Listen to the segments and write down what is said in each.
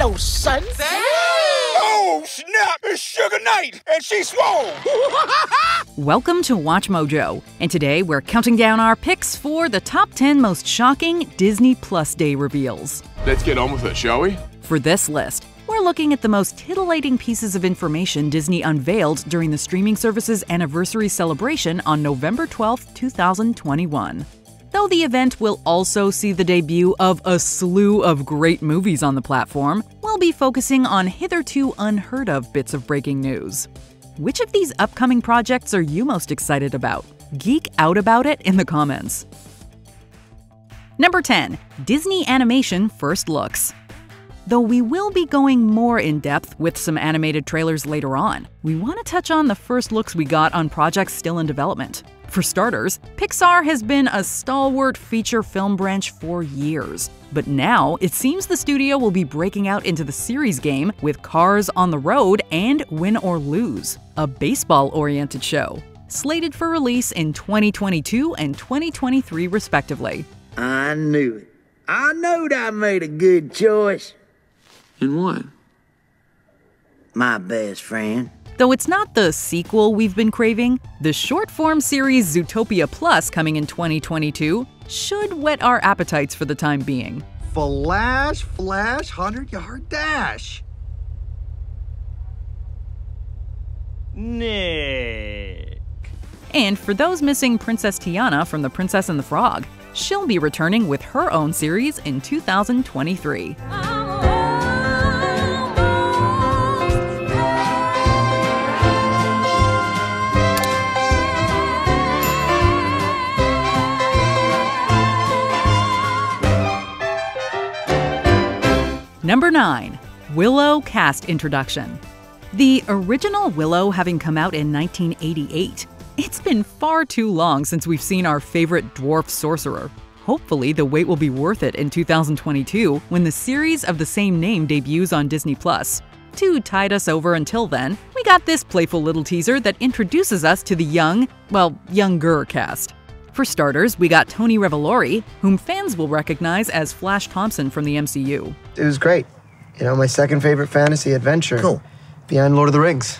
Hello, son. Oh, snap! It's Sugar Knight, and she's swole! Welcome to WatchMojo, and today we're counting down our picks for the top 10 most shocking Disney Plus Day reveals. Let's get on with it, shall we? For this list, we're looking at the most titillating pieces of information Disney unveiled during the streaming service's anniversary celebration on November 12, 2021. Though the event will also see the debut of a slew of great movies on the platform, we'll be focusing on hitherto unheard-of bits of breaking news. Which of these upcoming projects are you most excited about? Geek out about it in the comments. Number 10. Disney Animation First Looks. Though we will be going more in-depth with some animated trailers later on, we want to touch on the first looks we got on projects still in development. For starters, Pixar has been a stalwart feature film branch for years. But now, it seems the studio will be breaking out into the series game with Cars on the Road and Win or Lose, a baseball-oriented show, slated for release in 2022 and 2023 respectively. I knew it. I knowed I made a good choice. In what? My best friend. Though it's not the sequel we've been craving, the short-form series Zootopia Plus coming in 2022 should whet our appetites for the time being. Flash, 100-yard dash. Nick. And for those missing Princess Tiana from The Princess and the Frog, she'll be returning with her own series in 2023. Number 9. Willow cast introduction. The original Willow having come out in 1988, it's been far too long since we've seen our favorite dwarf sorcerer. Hopefully, the wait will be worth it in 2022 when the series of the same name debuts on Disney+. To tide us over until then, we got this playful little teaser that introduces us to the younger cast. For starters, we got Tony Revolori, whom fans will recognize as Flash Thompson from the MCU. It was great. You know, my second favorite fantasy adventure. Cool. Behind Lord of the Rings.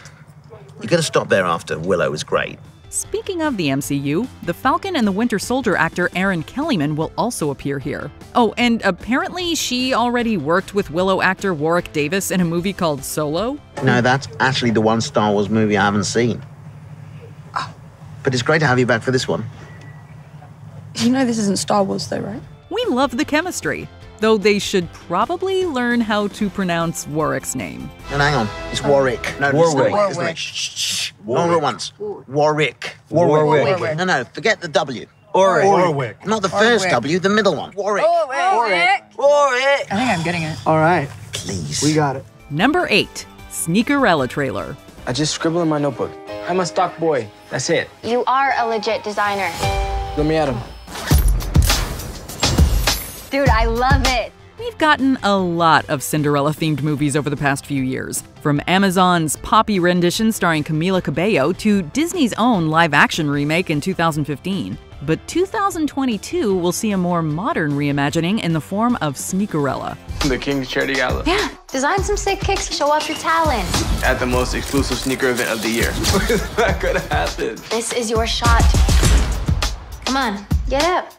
You gotta stop there after. Willow was great. Speaking of the MCU, the Falcon and the Winter Soldier actor Erin Kellyman will also appear here. Oh, and apparently she already worked with Willow actor Warwick Davis in a movie called Solo. No, that's actually the one Star Wars movie I haven't seen. But it's great to have you back for this one. You know this isn't Star Wars though, right? We love the chemistry, though they should probably learn how to pronounce Warwick's name. And hang on, it's Warwick. No, Warwick. It's not, isn't it? Shh. All at once. Warwick. No, forget the W. Warwick. Not the first W, the middle one. Warwick. I think I'm getting it. All right. Please. We got it. Number 8. Sneakerella trailer. I just scribble in my notebook. I'm a stock boy. That's it. You are a legit designer. Let me at him. Dude, I love it. We've gotten a lot of Cinderella-themed movies over the past few years, from Amazon's poppy rendition starring Camila Cabello to Disney's own live-action remake in 2015. But 2022 will see a more modern reimagining in the form of Sneakerella. The King's Charity Gala. Yeah, design some sick kicks to show off your talent. At the most exclusive sneaker event of the year. Is that gonna happen? This is your shot. Come on, get up.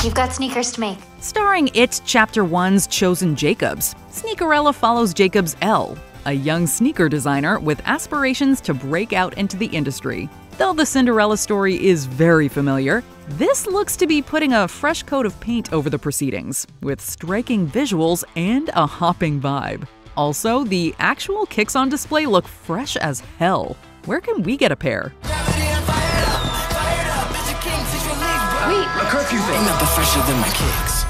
You've got sneakers to make. Starring It Chapter 1's Chosen Jacobs, Sneakerella follows Jacobs L., a young sneaker designer with aspirations to break out into the industry. Though the Cinderella story is very familiar, this looks to be putting a fresh coat of paint over the proceedings, with striking visuals and a hopping vibe. Also, the actual kicks on display look fresh as hell. Where can we get a pair? Wait, A curfew thing. Ain't nothing fresher than my kicks.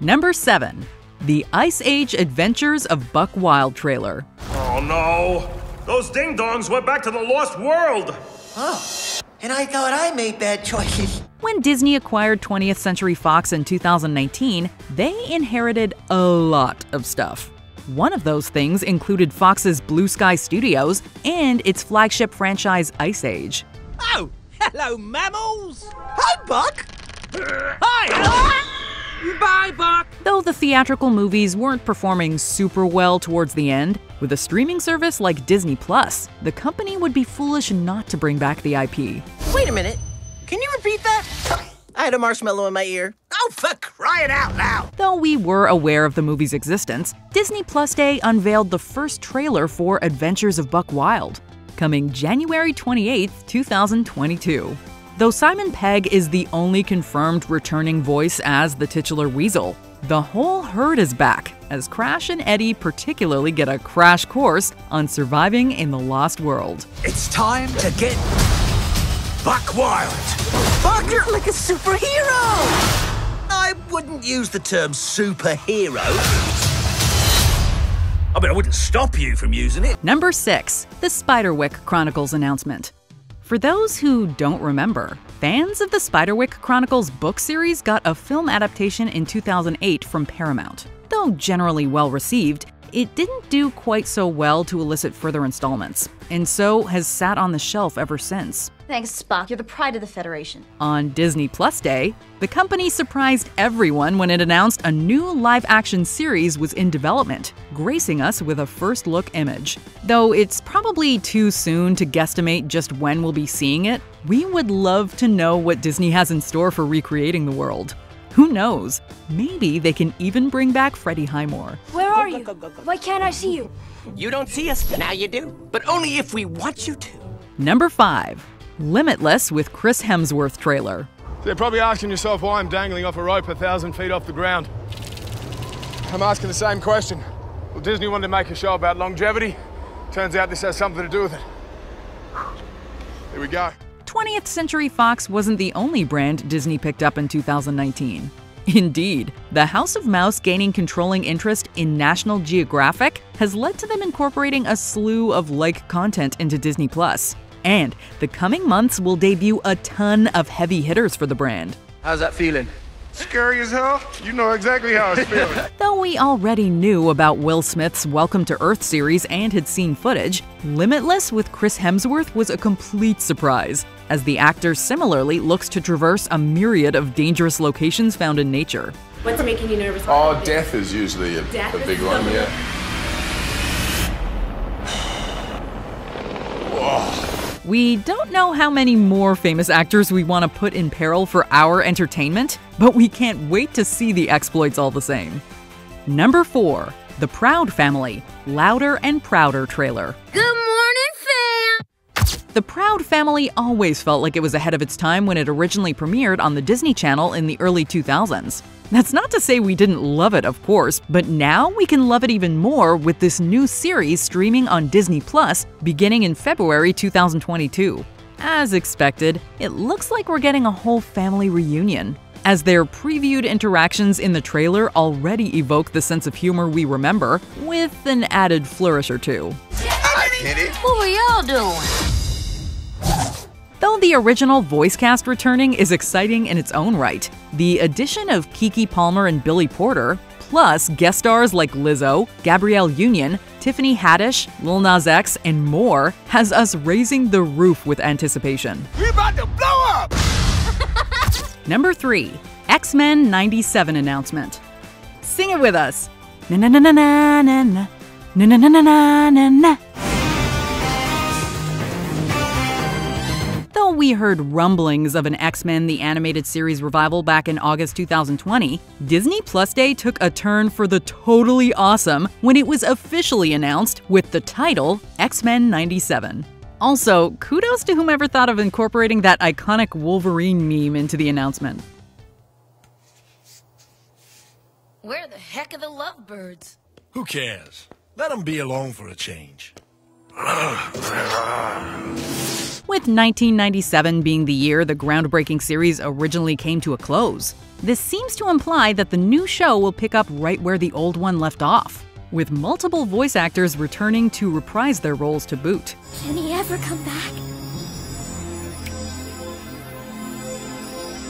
Number 7. The Ice Age Adventures of Buck Wild trailer. Oh no! Those ding-dongs went back to the Lost World! Oh, and I thought I made bad choices. When Disney acquired 20th Century Fox in 2019, they inherited a lot of stuff. One of those things included Fox's Blue Sky Studios and its flagship franchise Ice Age. Oh, Hello, mammals! Hi, Buck! Hi! Bye, Buck! Though the theatrical movies weren't performing super well towards the end, with a streaming service like Disney Plus, the company would be foolish not to bring back the IP. Wait a minute. Can you repeat that? I had a marshmallow in my ear. Oh, for crying out loud! Though we were aware of the movie's existence, Disney Plus Day unveiled the first trailer for Adventures of Buck Wild, coming January 28, 2022. Though Simon Pegg is the only confirmed returning voice as the titular Weasel, the whole herd is back, as Crash and Eddie particularly get a crash course on surviving in the Lost World. It's time to get Buck Wild. Buck, you're like a superhero! I wouldn't use the term superhero. I mean, I wouldn't stop you from using it. Number 6. The Spiderwick Chronicles announcement. For those who don't remember, fans of the Spiderwick Chronicles book series got a film adaptation in 2008 from Paramount. Though generally well received, it didn't do quite so well to elicit further installments, and so has sat on the shelf ever since. Thanks, Spock. You're the pride of the Federation. On Disney Plus Day, the company surprised everyone when it announced a new live-action series was in development, gracing us with a first-look image. Though it's probably too soon to guesstimate just when we'll be seeing it, we would love to know what Disney has in store for recreating the world. Who knows? Maybe they can even bring back Freddie Highmore. Where are you? Why can't I see you? You don't see us, now you do. But only if we want you to. Number 5. Limitless with Chris Hemsworth trailer. So you're probably asking yourself why I'm dangling off a rope 1,000 feet off the ground. I'm asking the same question. Well, Disney wanted to make a show about longevity. Turns out this has something to do with it. Here we go. 20th Century Fox wasn't the only brand Disney picked up in 2019. Indeed, the House of Mouse gaining controlling interest in National Geographic has led to them incorporating a slew of like content into Disney Plus. And the coming months will debut a ton of heavy hitters for the brand. How's that feeling? Scary as hell? You know exactly how it's feeling. Though we already knew about Will Smith's Welcome to Earth series and had seen footage, Limitless with Chris Hemsworth was a complete surprise, as the actor similarly looks to traverse a myriad of dangerous locations found in nature. What's making you nervous? Oh, death is usually a big one, yeah. Whoa. We don't know how many more famous actors we want to put in peril for our entertainment, but we can't wait to see the exploits all the same. Number 4. The Proud Family, Louder and Prouder trailer. Good morning, fam! The Proud Family always felt like it was ahead of its time when it originally premiered on the Disney Channel in the early 2000s. That's not to say we didn't love it, of course, but now we can love it even more with this new series streaming on Disney Plus beginning in February 2022. As expected, it looks like we're getting a whole family reunion, as their previewed interactions in the trailer already evoke the sense of humor we remember, with an added flourish or two. Hi, Kitty. What were y'all doing? Though the original voice cast returning is exciting in its own right, the addition of Keke Palmer and Billy Porter, plus guest stars like Lizzo, Gabrielle Union, Tiffany Haddish, Lil Nas X, and more, has us raising the roof with anticipation. We about to blow up! Number 3. X-Men 97 announcement. Sing it with us! Na na na na na na na na na na na na na. Though we heard rumblings of an X-Men the Animated Series revival back in August 2020, Disney Plus Day took a turn for the totally awesome when it was officially announced with the title X-Men 97. Also, kudos to whomever thought of incorporating that iconic Wolverine meme into the announcement. Where the heck are the lovebirds? Who cares? Let them be alone for a change. With 1997 being the year the groundbreaking series originally came to a close, this seems to imply that the new show will pick up right where the old one left off, with multiple voice actors returning to reprise their roles to boot. Can he ever come back?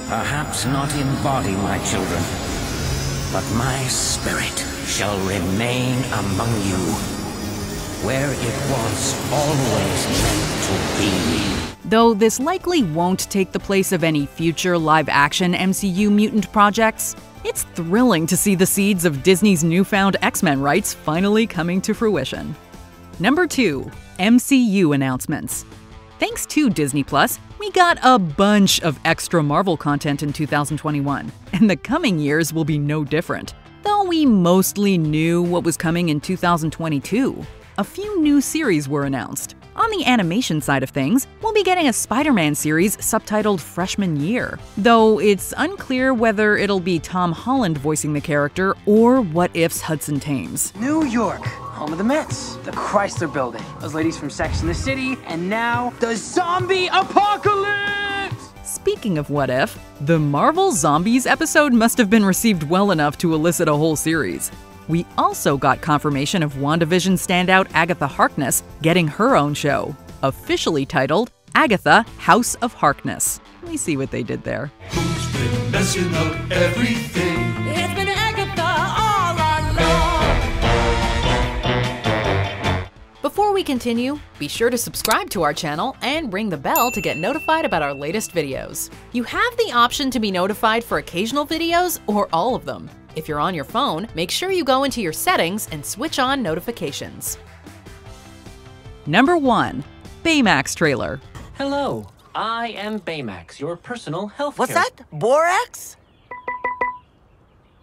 Perhaps not in body, my children, but my spirit shall remain among you, where it was always meant to be. Though this likely won't take the place of any future live-action MCU mutant projects, it's thrilling to see the seeds of Disney's newfound X-Men rights finally coming to fruition. Number 2. MCU Announcements. Thanks to Disney+, we got a bunch of extra Marvel content in 2021, and the coming years will be no different. Though we mostly knew what was coming in 2022, a few new series were announced. On the animation side of things, we'll be getting a Spider-Man series subtitled Freshman Year, though it's unclear whether it'll be Tom Holland voicing the character or What If's Hudson Thames. New York, home of the Mets, the Chrysler Building, those ladies from Sex and the City, and now the zombie apocalypse! Speaking of What If, the Marvel Zombies episode must have been received well enough to elicit a whole series. We also got confirmation of WandaVision standout Agatha Harkness getting her own show, officially titled Agatha House of Harkness. Let me see what they did there. Who's been messing up everything? It's been Agatha all along. Before we continue, be sure to subscribe to our channel and ring the bell to get notified about our latest videos. You have the option to be notified for occasional videos or all of them. If you're on your phone, make sure you go into your settings and switch on notifications. Number 1. Baymax trailer. Hello, I am Baymax, your personal health What's that? Borax?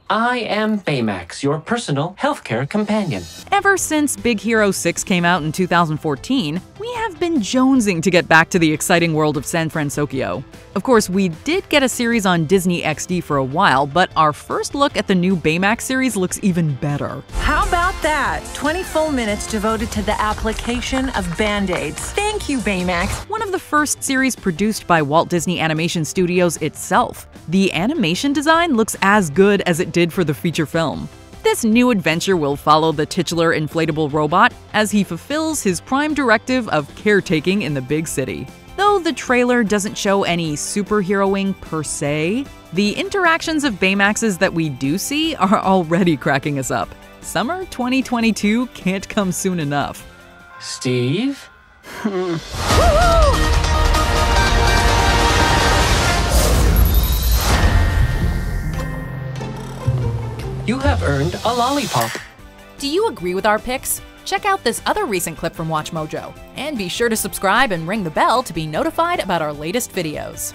I am Baymax, your personal healthcare companion. Ever since Big Hero 6 came out in 2014, we have been jonesing to get back to the exciting world of San Francisco. Of course, we did get a series on Disney XD for a while, but our first look at the new Baymax series looks even better. How about that? 20 full minutes devoted to the application of Band-Aids. Thank you, Baymax. One of the first series produced by Walt Disney Animation Studios itself. The animation design looks as good as it did for the feature film. This new adventure will follow the titular inflatable robot as he fulfills his prime directive of caretaking in the big city. Though the trailer doesn't show any superheroing per se, the interactions of Baymaxes that we do see are already cracking us up. Summer 2022 can't come soon enough. Steve? You have earned a lollipop. Do you agree with our picks? Check out this other recent clip from WatchMojo, and be sure to subscribe and ring the bell to be notified about our latest videos.